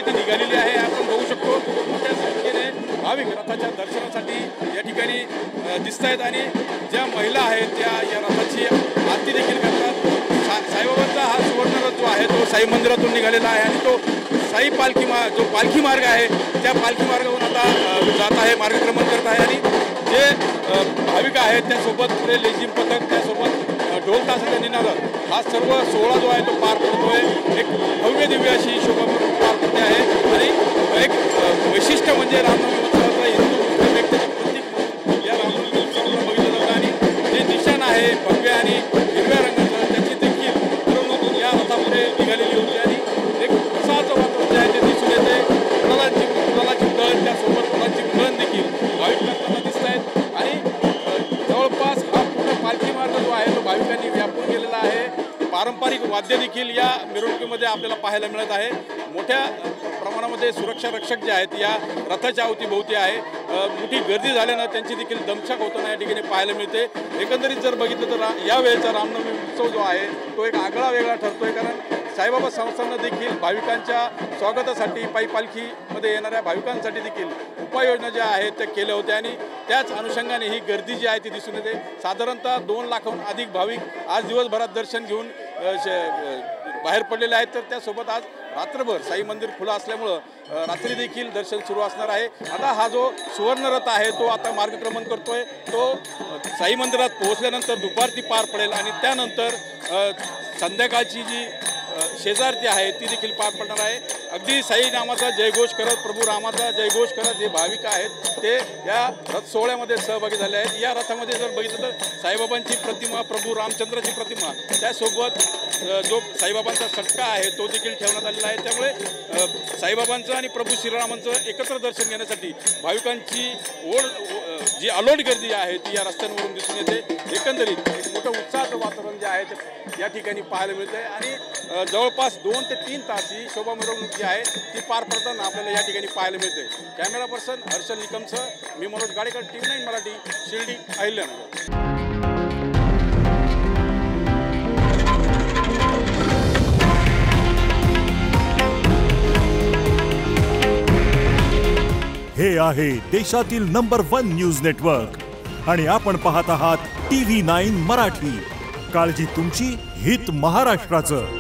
आहे ती निघालेली आहे। आपण बघू शकतो मोठ्या संख्येने भाविक रथाच्या दर्शनासाठी या ठिकाणी दिसत आहेत आणि ज्या महिला आहेत त्या या रथाची आरती देखील करतात। साईबाबांचा हा सुवर्ण रथ जो आहे तो साई मंदिरातून निघालेला आहे आणि तो साई पालखी जो पालखी मार्ग आहे त्या पालखी मार्गावरून आता जात आहे, मार्गक्रमण करत आहे आणि जे भाविक आहेत त्यासोबत पुढे लेझिम पथक, त्यासोबत ढोल ताशाच्या निनादात हा सर्व सोहळा जो आहे तो पार पडतोय। एक भव्य दिव्य अशी शोभा पार पडते आहे आणि एक वैशिष्ट्य म्हणजे रामनवमी उत्सवाचा हिंदू मुस्लिम एकतेचे प्रतीक या रामनवमी उत्सवाला बघितलं जातं आणि जे निशाण आहे भव्य आणि हिरव्या रंगाचं त्याची देखील मिरवणूक या रथापुढे निघालेली होती आणि एक उत्साहाचं वातावरण जे आहे ते दिसून येते। फुलाची उधळण त्यासोबत फुलांची उधळण देखील भाविक करताना दिसत आहेत आणि जवळपास हा पूर्ण पालखी मार्ग जो आहे तो भाविकांनी व्यापून गेलेला आहे। पारंपरिक वाद्य देखील या मिरवणुकीमध्ये आपल्याला पाहायला मिळत आहे। मोठ्या प्रमाणामध्ये सुरक्षा रक्षक जे आहेत या रथाच्या अवतीभोवती आहे। मोठी गर्दी झाल्यानं त्यांची देखील दमछाक होताना या ठिकाणी पाहायला मिळते। एकंदरीत जर बघितलं तर यावेळेचा रामनवमी उत्सव जो आहे तो एक आगळा वेगळा ठरतोय, कारण साईबाबा संस्थांना देखील भाविकांच्या स्वागतासाठी पायी पालखीमध्ये येणाऱ्या भाविकांसाठी देखील उपाययोजना ज्या आहेत त्या केल्या होत्या आणि त्याच अनुषंगाने ही गर्दी जी आहे ती दिसून येते। साधारणतः 2 लाखाहून अधिक भाविक आज दिवसभरात दर्शन घेऊन बाहेर पडलेले आहेत। तर त्यासोबत आज रात्रभर साई मंदिर खुलं असल्यामुळं रात्री देखील दर्शन सुरू असणार आहे। आता हा जो सुवर्ण रथ आहे तो आता मार्गक्रमण करतोय, तो साई मंदिरात पोहोचल्यानंतर दुपारती पार पडेल आणि त्यानंतर संध्याकाळची जी शेजारती आहे ती देखील पार पडणार आहे। अगदी साई नामाचा जयघोष करत, प्रभू रामाचा जयघोष करत जे भाविक आहेत ते या रथ सोहळ्यामध्ये सहभागी झाले आहेत। या रथामध्ये जर बघितलं तर साईबाबांची प्रतिमा, प्रभू रामचंद्राची प्रतिमा, त्यासोबत जो साईबाबांचा सटका आहे तो देखील ठेवण्यात आलेला आहे। त्यामुळे साईबाबांचं आणि प्रभू श्रीरामांचं एकत्र दर्शन घेण्यासाठी भाविकांची जी अलोट गर्दी आहे ती या रस्त्यांवरून दिसून येते। एकंदरीत एक मोठं उत्साहाचं वातावरण जे आहे ते या ठिकाणी पाहायला मिळतं आहे आणि जवळपास 2 ते 3 तास ही शोभा मिरवणूक जी आहे ती पार पडताना आपल्याला या ठिकाणी पाहायला मिळते। कॅमेरा पर्सन हर्षल निकमसह मी मनोज गाडेकर, TV9 मराठी, शिर्डी, अहिल्यानगर। हे आहे देशातील नंबर 1 न्यूज नेटवर्क आणि आपण पाहत आहात TV9 मराठी। काळजी तुमची, हित महाराष्ट्राचं।